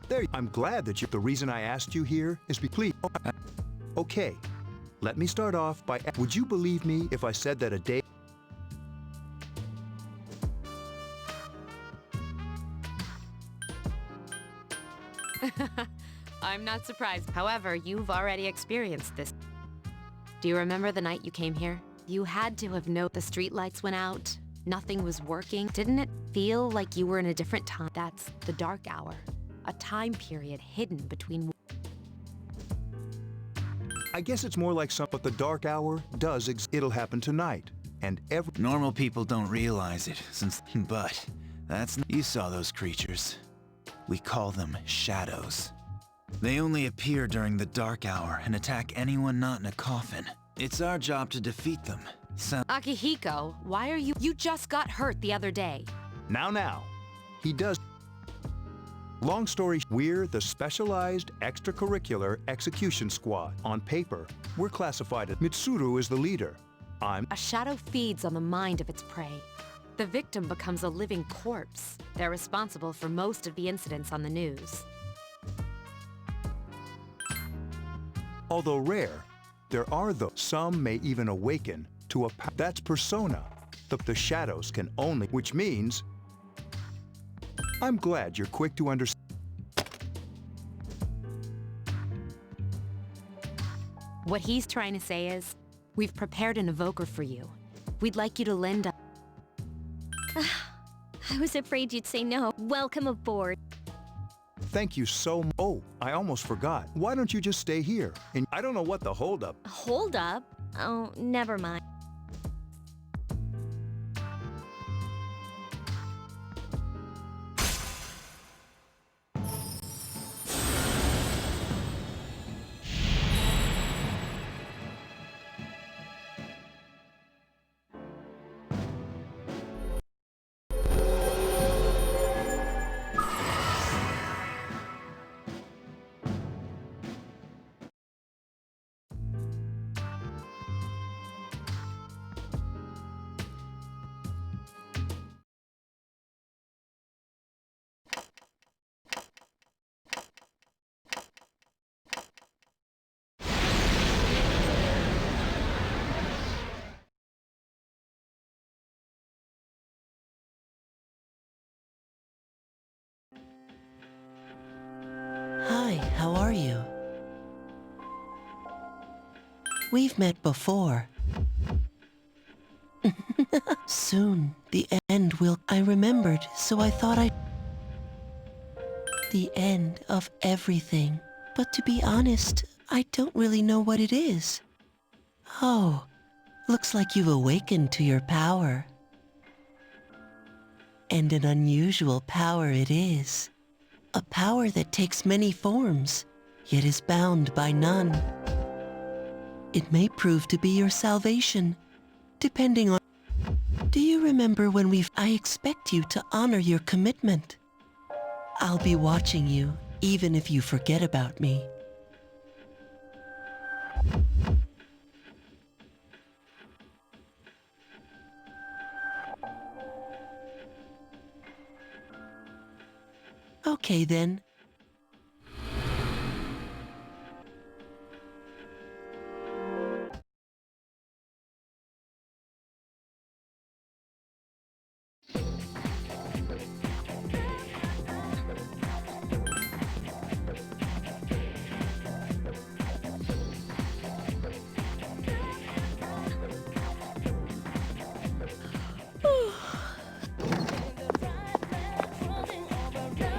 There. I'm glad that you. The reason I asked you here is please. Okay, let me start off by. Would you believe me if I said that a day? I'm not surprised. However, you've already experienced this. Do you remember the night you came here? You had to have known the streetlights went out. Nothing was working. Didn't it feel like you were in a different time? That's the dark hour. A time period hidden between... I guess it's more like some, but the dark hour does it'll happen tonight. And every... Normal people don't realize it, but that's... You saw those creatures. We call them shadows. They only appear during the dark hour and attack anyone not in a coffin. It's our job to defeat them. Akihiko, why are you... You just got hurt the other day. Now. He does... Long story, we're the Specialized Extracurricular Execution Squad. On paper, we're classified as... Mitsuru is the leader. A shadow feeds on the mind of its prey. The victim becomes a living corpse. They're responsible for most of the incidents on the news. Although rare, there are those. Some may even awaken to a... That's persona. The shadows can only... Which means... I'm glad you're quick to understand. What he's trying to say is, we've prepared an evoker for you. We'd like you to lend a... I was afraid you'd say no. Welcome aboard. Thank you so much. Oh, I almost forgot. Why don't you just stay here? And I don't know what the holdup... Hold up? Oh, never mind. Hi, how are you? We've met before. Soon, the end will... I remembered, so I thought I'd... The end of everything. But to be honest, I don't really know what it is. Oh, looks like you've awakened to your power. And an unusual power it is. A power that takes many forms, yet is bound by none. It may prove to be your salvation, depending on... Do you remember when I expect you to honor your commitment. I'll be watching you, even if you forget about me. Okay, then.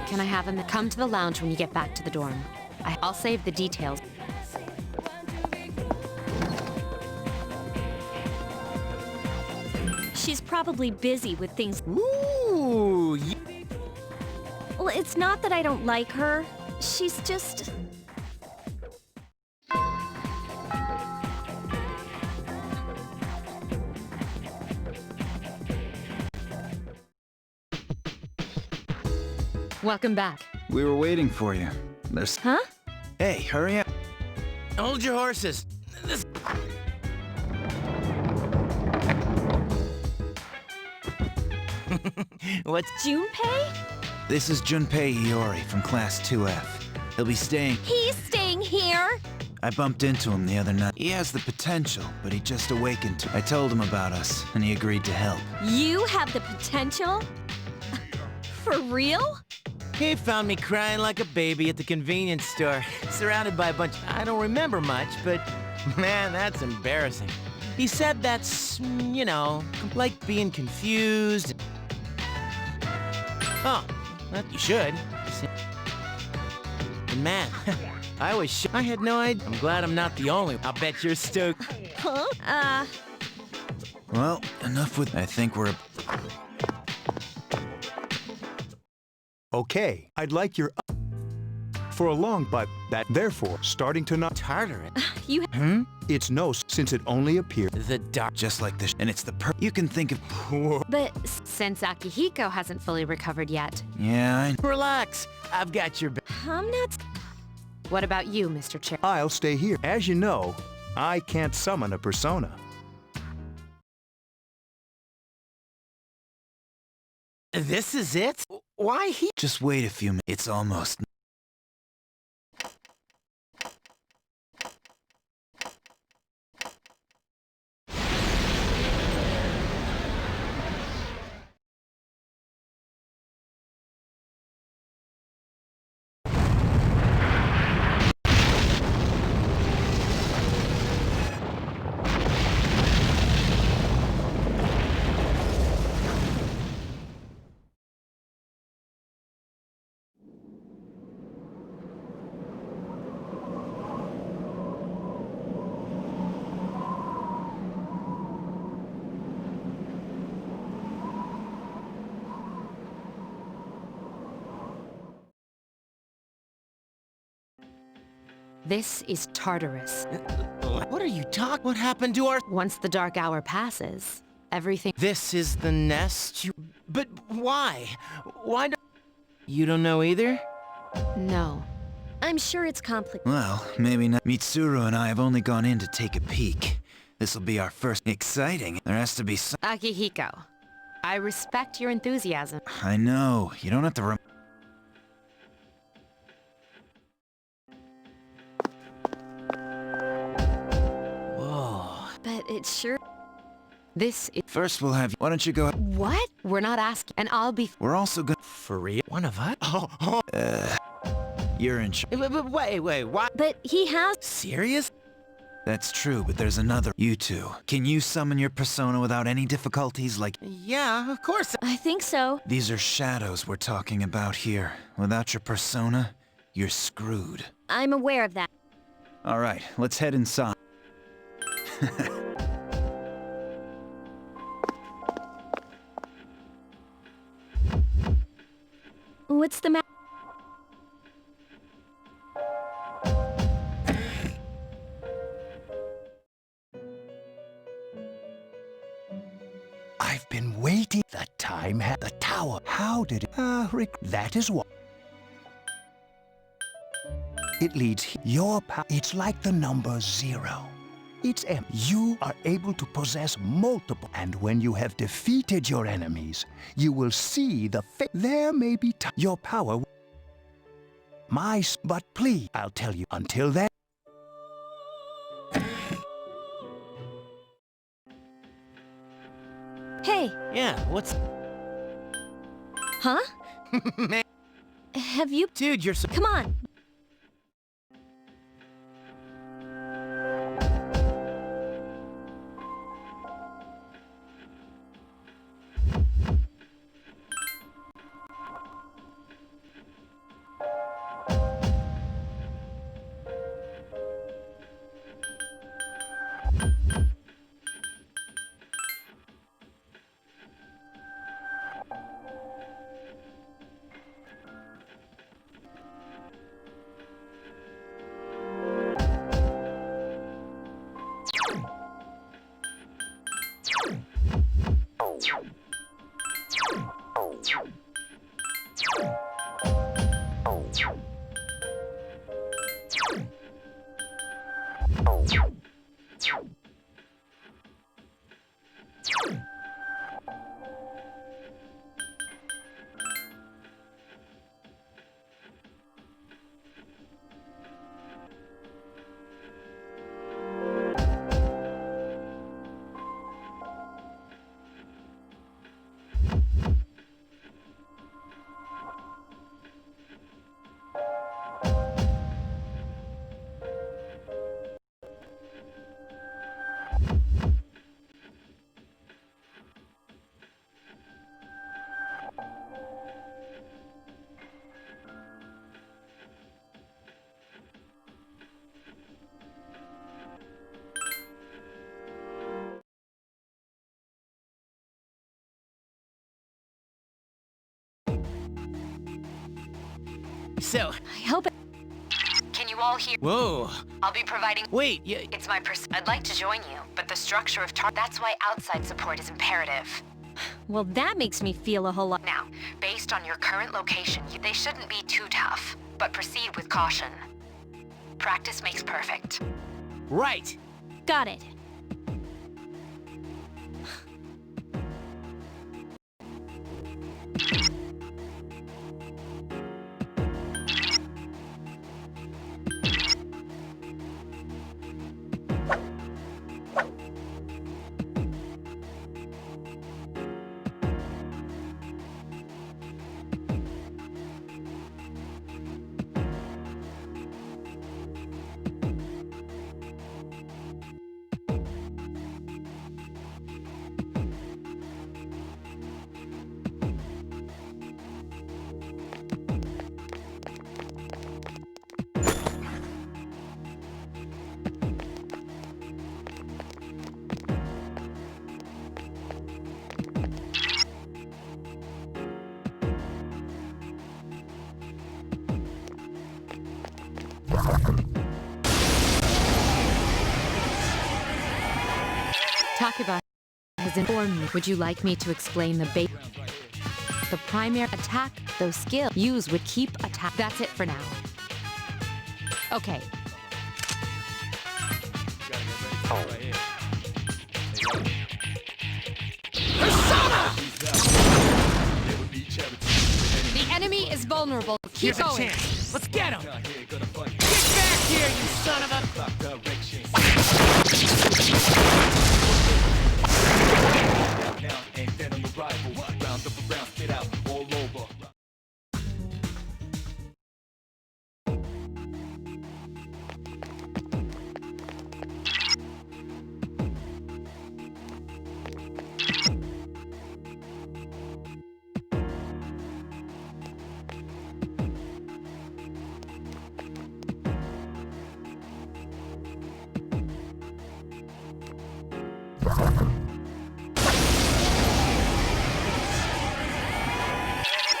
Can I have him come to the lounge when you get back to the dorm? I'll save the details. She's probably busy with things. Ooh! Well, it's not that I don't like her. She's just... Welcome back. We were waiting for you. There's... Huh? Hey, hurry up. Hold your horses. What's... Junpei? This is Junpei Iori from Class 2F. He'll be staying... He's staying here. I bumped into him the other night. He has the potential, but he just awakened to... I told him about us, and he agreed to help. You have the potential? For real? He found me crying like a baby at the convenience store, surrounded by a bunch... I don't remember much, but man, that's embarrassing. He said that's, you know, like being confused. Oh, well, you should. And man, I was I had no idea. I'm glad I'm not the only one. I'll bet you're stoked. Huh? Well, enough with... I think we're... Okay, I'd like your... For a long but that therefore starting to not... Tartarus. You It's no since it only appeared. The dark. Just like this. And it's the You can think of... but Since Akihiko hasn't fully recovered yet. Yeah, Relax. I've got your back. I'm not. What about you, Mr. Chair? I'll stay here. As you know, I can't summon a persona. This is it? Why he? Just wait a few minutes. It's almost... This is Tartarus. What are you talking? What happened to our... Once the dark hour passes, everything... This is the nest you... But why? Why do... You don't know either? No. I'm sure it's complicated. Well, maybe not. Mitsuru and I have only gone in to take a peek. This'll be our first... Exciting. There has to be some... Akihiko, I respect your enthusiasm. I know. You don't have to Whoa. But it sure. This is... First we'll have... Why don't you go... What? We're not asking, and I'll be... We're also gonna... For real? One of us? You're in charge. But wait, what? But he has. Serious? That's true, but there's another... You two. Can you summon your persona without any difficulties, like... Yeah, of course. I think so. These are shadows we're talking about here. Without your persona, you're screwed. I'm aware of that. Alright, let's head inside. What's the matter? I've been waiting. The time had the tower. How did it? That is what. It leads your power. It's like the number 0. It's empty. You are able to possess multiple. And when you have defeated your enemies, you will see the there may be your power. But please, I'll tell you. Until then. Hey, Yeah, what's... huh? Man, Have you? dude, you're so... Come on. So, I hope it... Can you all hear? whoa. I'll be providing... Wait, It's my I'd like to join you, but the structure of that's why outside support is imperative. Well, that makes me feel a whole lot... Now, based on your current location, they shouldn't be too tough, but proceed with caution. Practice makes perfect. right. Got it. Takuba has informed me. Would you like me to explain the primary attack, those skills use would keep attack. That's it for now. Okay. The enemy is vulnerable. Keep Here's going. a chance. Let's get him. Get back here, you son of a...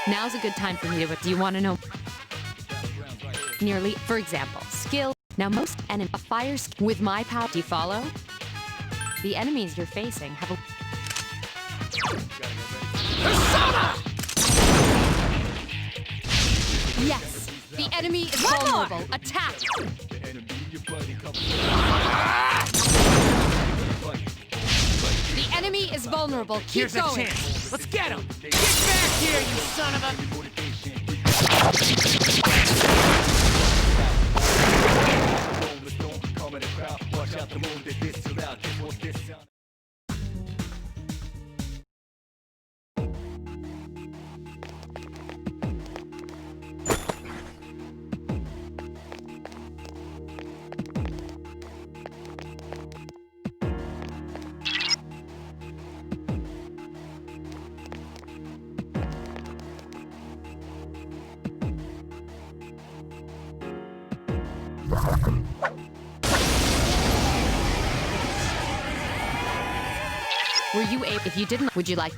Now's a good time for me to... Do you want to know? Nearly, for example, skill. Now most enemy a fire with my power. Do you follow? The enemies you're facing have a... Yes, the enemy is vulnerable. Attack! The enemy is vulnerable. Keep Here's going. a chance. Let's get him. Get back here, you son of a... Were you able? If you didn't, would you like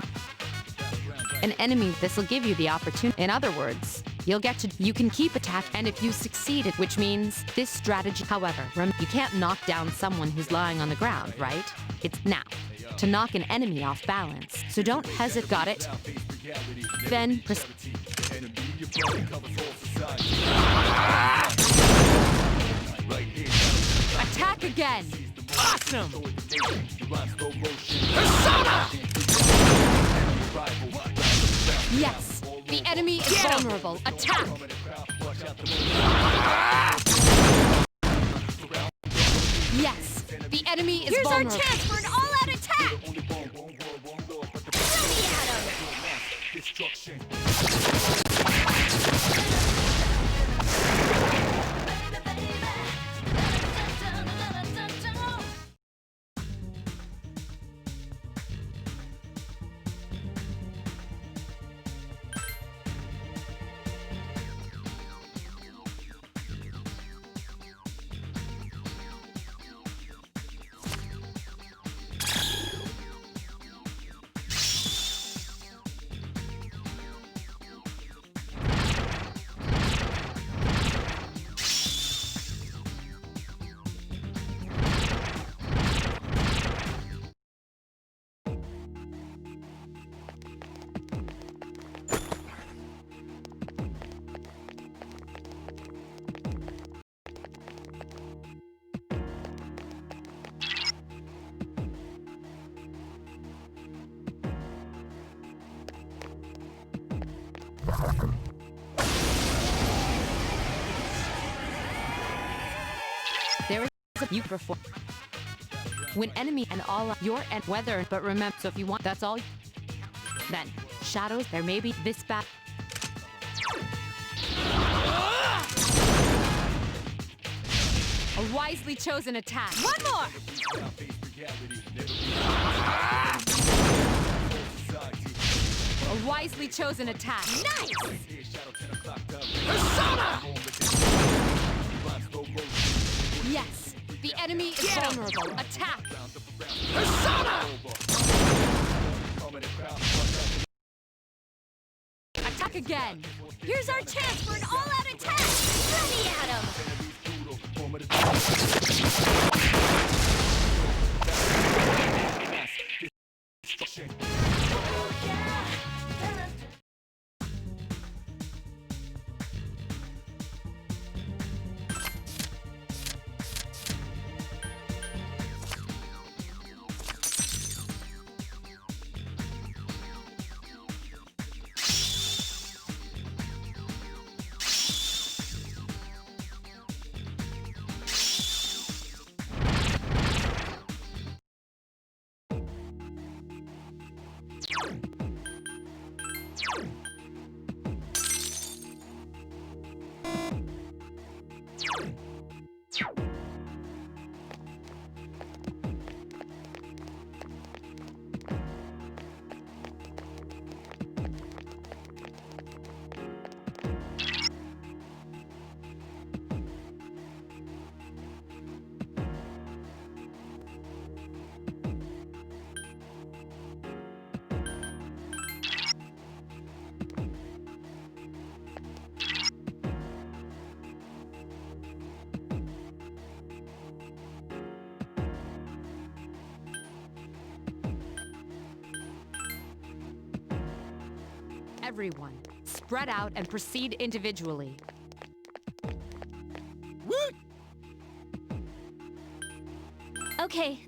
an enemy? This will give you the opportunity. In other words, you'll get to. You can keep attack, and if you succeeded, which means this strategy. However, you can't knock down someone who's lying on the ground, right? It's now to knock an enemy off balance. So don't hesitate. Got it? Then attack again. Awesome! Yes, the enemy is vulnerable. Attack! Yes, the enemy is Here's vulnerable. our chance for an all-out attack! Throw me at You perform. When enemy and all your and weather, but remember, so if you want, that's all. Then, shadows, there may be this bad. A wisely chosen attack. One more! A wisely chosen attack. Nice! Persona! Yes, the enemy is vulnerable. Attack! Persona! Attack again! Here's our chance for an all-out attack! Ready at him! Everyone, spread out and proceed individually. Okay.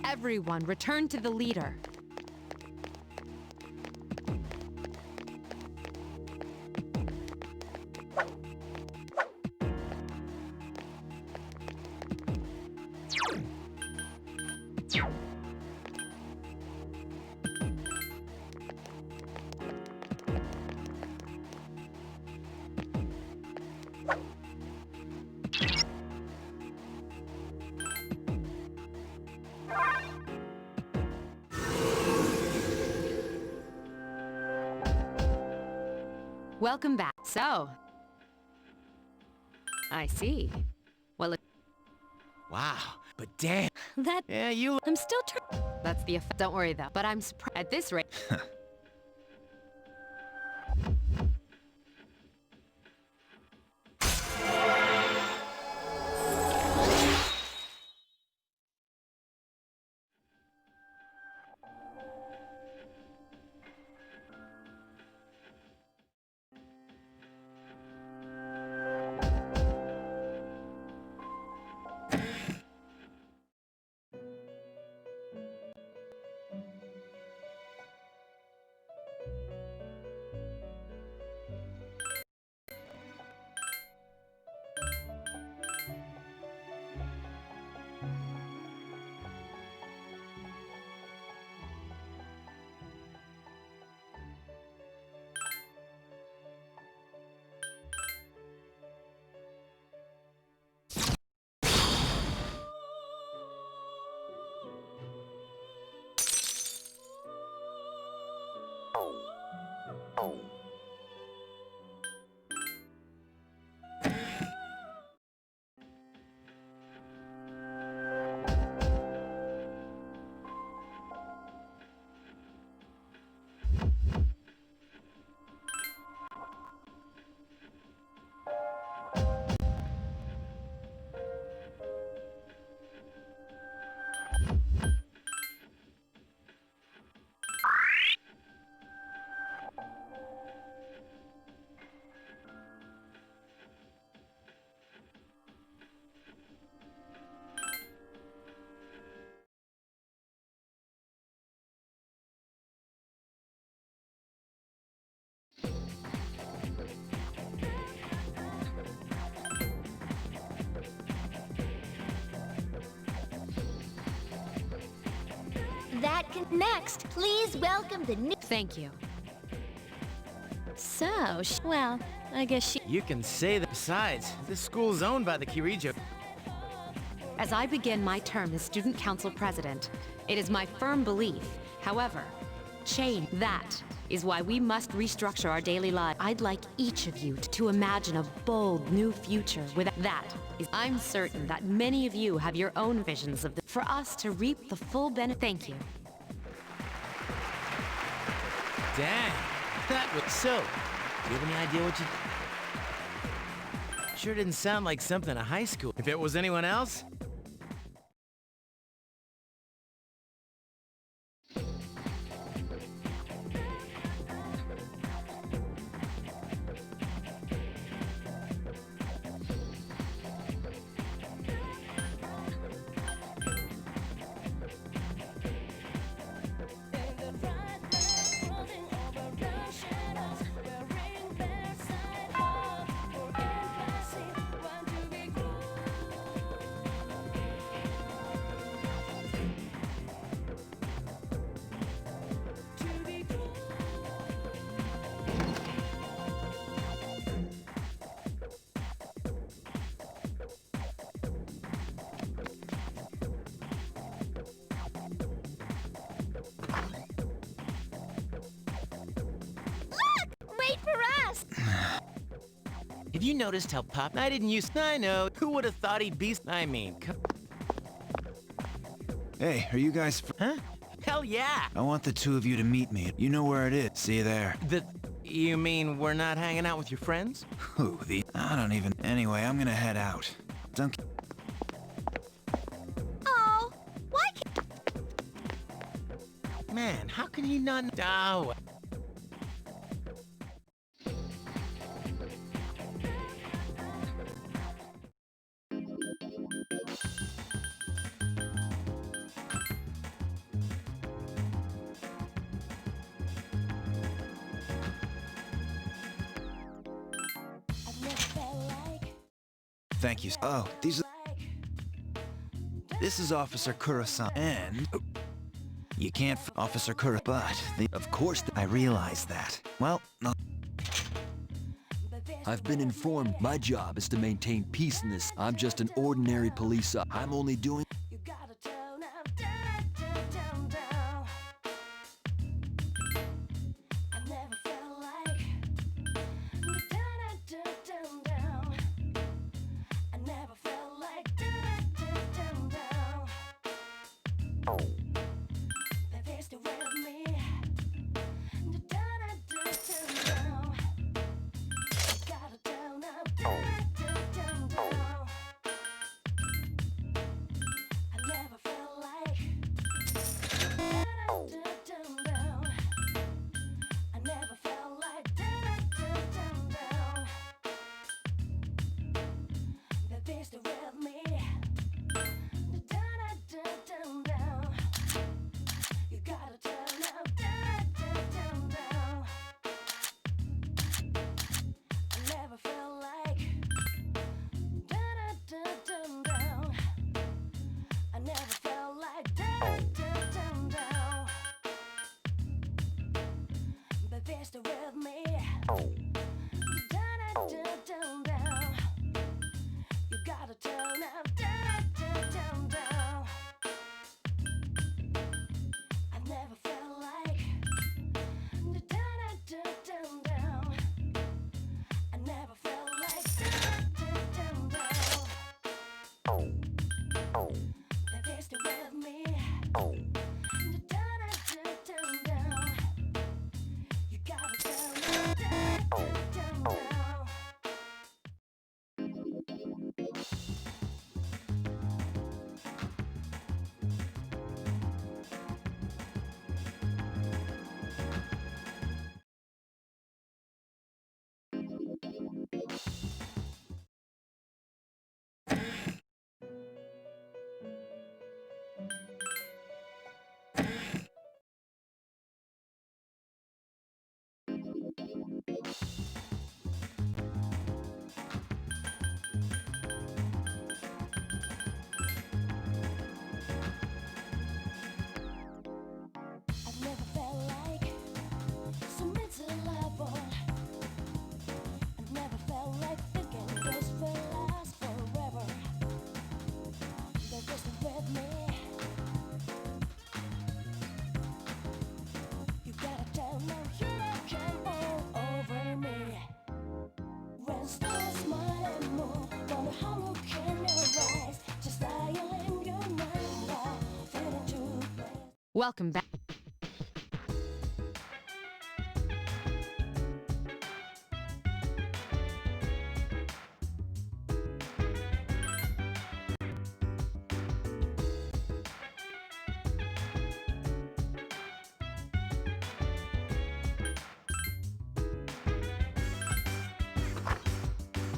Everyone, return to the leader. Welcome back. So, I see. Well, Wow, but damn. That... Yeah, you... I'm still trying... that's the effect. Don't worry though. But I'm surprised at this rate. Next, please welcome the new. Thank you. So, well, I guess she. You can say that. Besides, this school's owned by the Kirijo. As I begin my term as Student Council President, it is my firm belief, however, change. That is why we must restructure our daily lives. I'd like each of you to imagine a bold new future with that. I'm certain that many of you have your own visions of for us to reap the full benefit. Thank you. Dang, that was so. Do you have any idea what you... Sure didn't sound like something a high school. If it was anyone else... Wait for us! Have you noticed how Pop... I didn't use... I know. Who would have thought he'd be... I mean... Hey, are you guys... Huh? Hell yeah! I want the two of you to meet me. You know where it is. See you there. You mean we're not hanging out with your friends? Who, I don't even... Anyway, I'm gonna head out. Don't... Oh, why can't... Man, how can you not... Oh... Thank you. Oh, these are... This is Officer Kurosan, and... You can't Officer Kura, but... Of course, I realize that. Well, no... I've been informed my job is to maintain peace in this. I'm just an ordinary police officer. I'm only doing... Welcome back.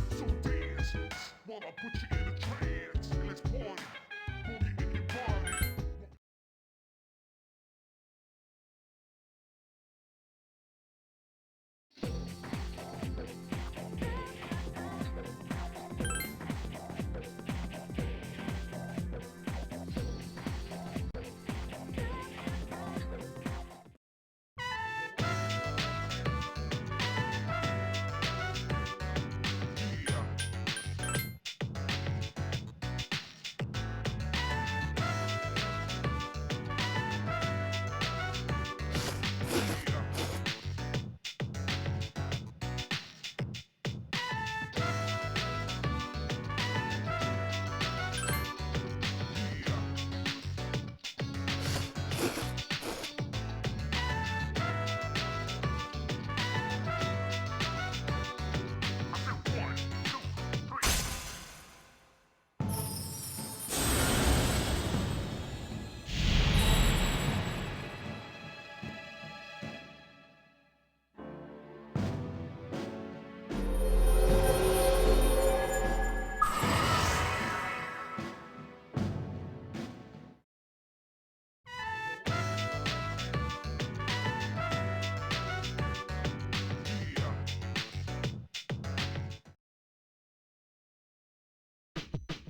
So dance while I put you in a trance. Let's party, boogie in your body.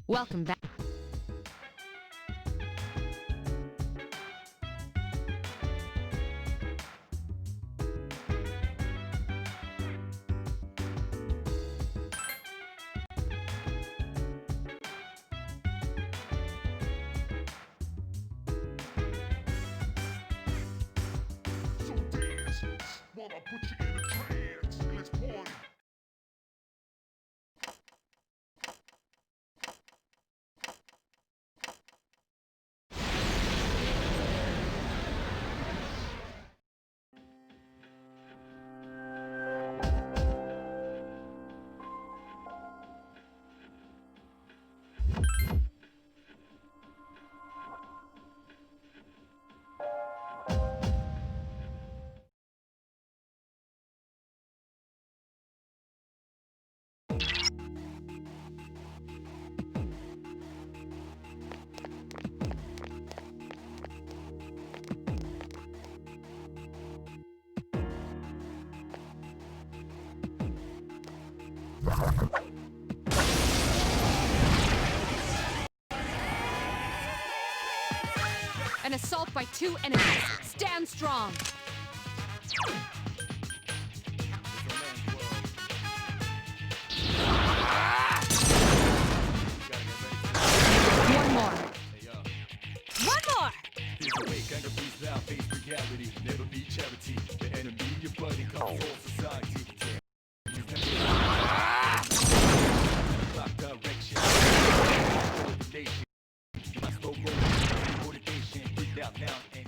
Welcome back. So dance while I put you in a trance. Let's party. An assault by 2 enemies. Stand strong. One more. One more! Here's a wake, anger, peace, thou face reality. Never be charity. The enemy, your buddy, come for society. Block direction. Coordination. My slow motion. Motivation. Breathe out now and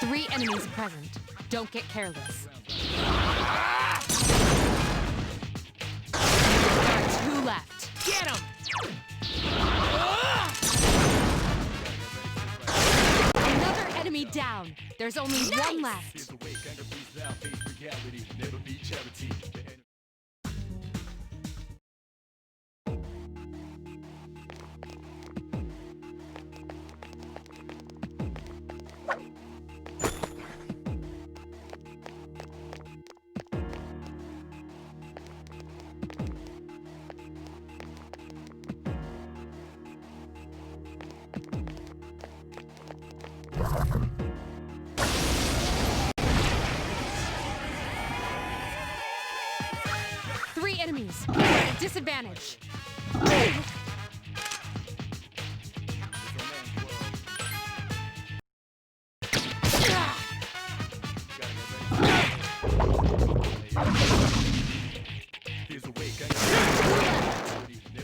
Three enemies present. Don't get careless. There are 2 left. Get 'em! Another enemy down. There's only 1 left. here's a wake, anger, peace, thou face reality. Never be charity. The enemy. Three enemies. You're at a disadvantage. Here's a way, gang.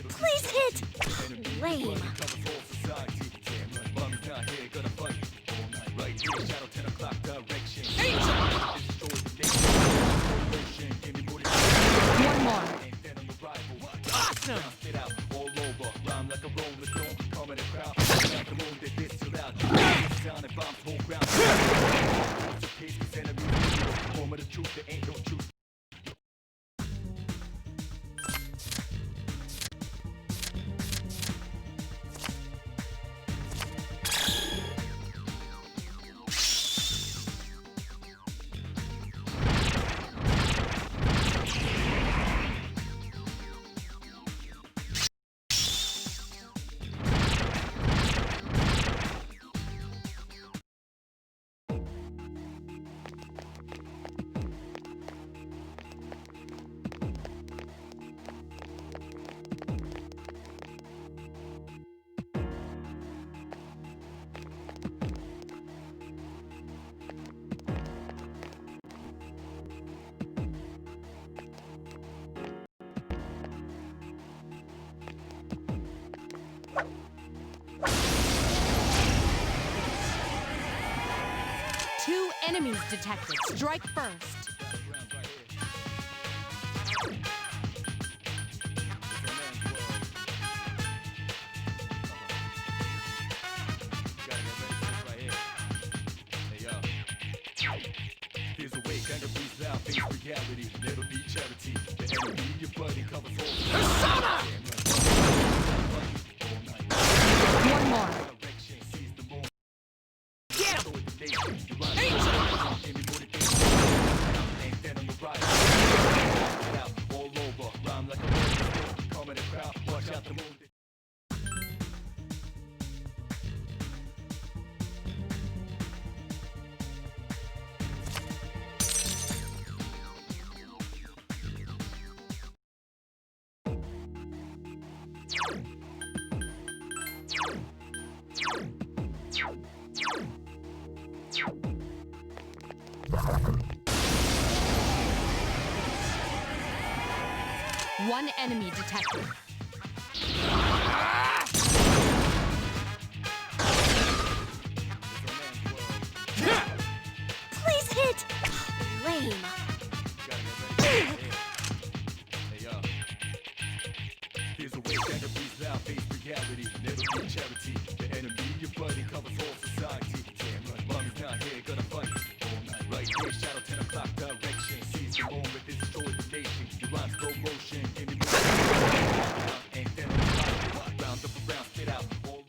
Please hit! Lame. Covers all society. Damn right, mommy's not here, gonna fight all night. Right here, shadow 10 o'clock direction. Destroy the nation. Motion, give me more than One more. ain't dead on the rival. Awesome! Bounce it out all over. Rhyme like a rolling stone. Come in the crowd. Like the moon that hits till out. This sound and bombs whole ground. It's a case, this enemy. Form of the truth, there ain't no truth. Two enemies detected. Strike first. Here's a way, kind of breathe out, face reality, never be charity. The enemy, your buddy, covers all. Persona! One more. Direction, seize the moment. Get him! Destroy the nation. You run give me more than ain't dead on the right. Get out, all over, rhyme like a rolling stone. Come in the crowd, watch out the moon. One enemy detected. Please hit! Lame. Here's a way, kind of breathe out, face reality, never be charity. The enemy, your buddy, covers all society. Damn right, mommy's not here, gonna fight all night. Right here, shadow 10 o'clock direction. Seize the moment, destroy the nation. You rhyme slow motion, give me more. Ain't dead on the right. Round up around, spit out all.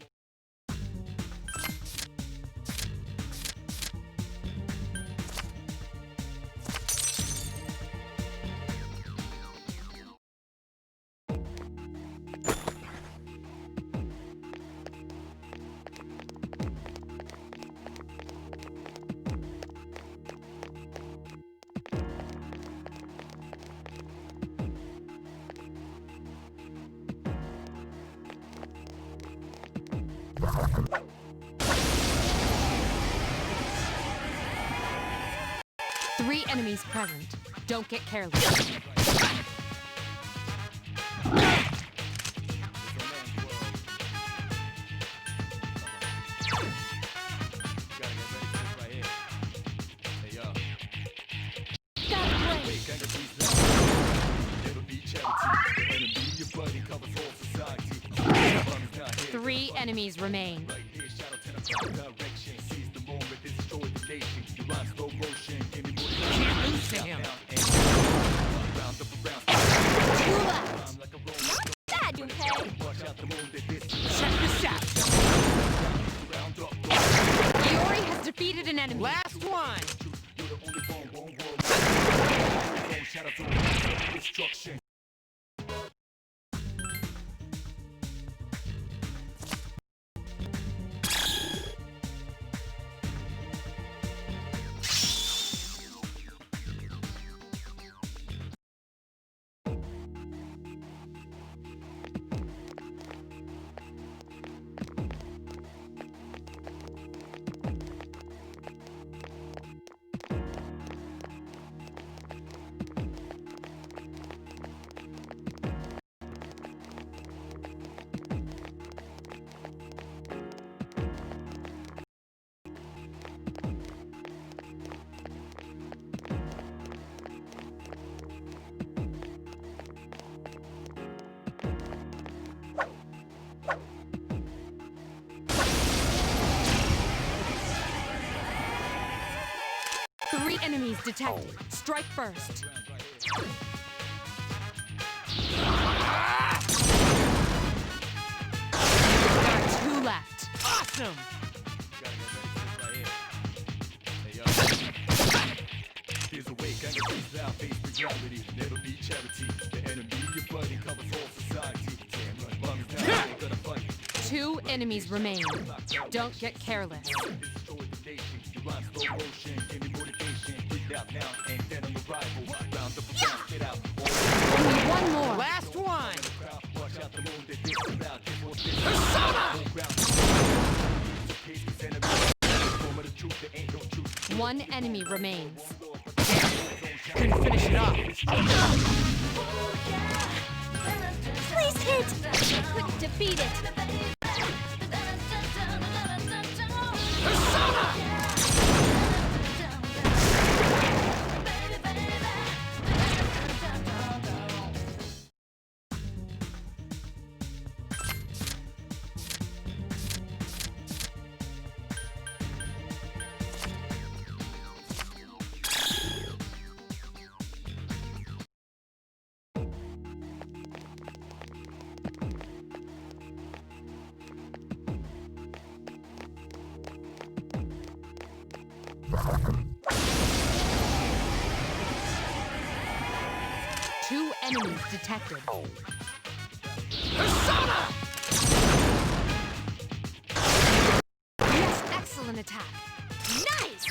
Three enemies present. Don't get careless. Three enemies remain. Right here, shadow 10 o'clock direction. Seize the moment, destroy the nation. You rhyme slow motion, give me more. Can't lose to him. Round up around. Two left. Rhyme like a rolling Bad, Junpei. watch out the moon that hits. Check this out! Round up, Iori has defeated an enemy. Last one! you're the only one world. Shadow to destruction. enemies detected. Strike first. There are 2 left. Awesome! Here's a way, gonna face now, face reality. Never be charity. The enemy you're fighting covers all society. Damn right, mom's down, we're gonna fight. 2 enemies remain. Don't get careless. Destroy the nation. You rhyme slow motion, give me motivation. Get out now, and then I'm a rival. Round up, get out. Only 1 more. Last one! Watch out the moon, they think about it. Persona! 1 enemy remains. Couldn't finish it off. Please hit! Couldn't defeat it. Two enemies detected. Persona! Yes, excellent attack. Nice!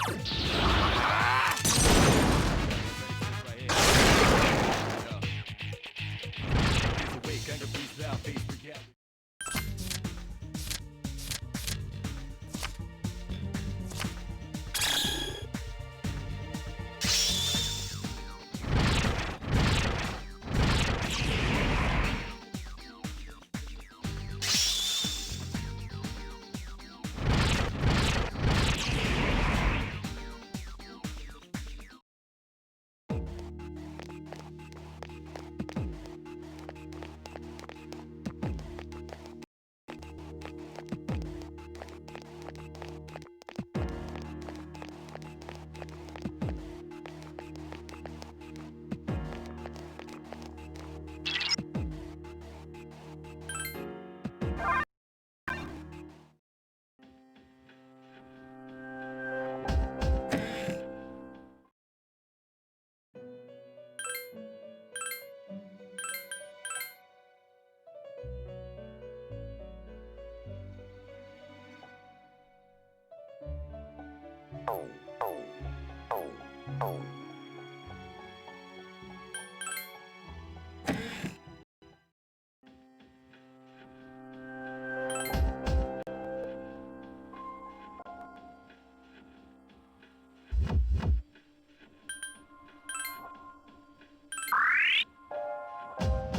Oh.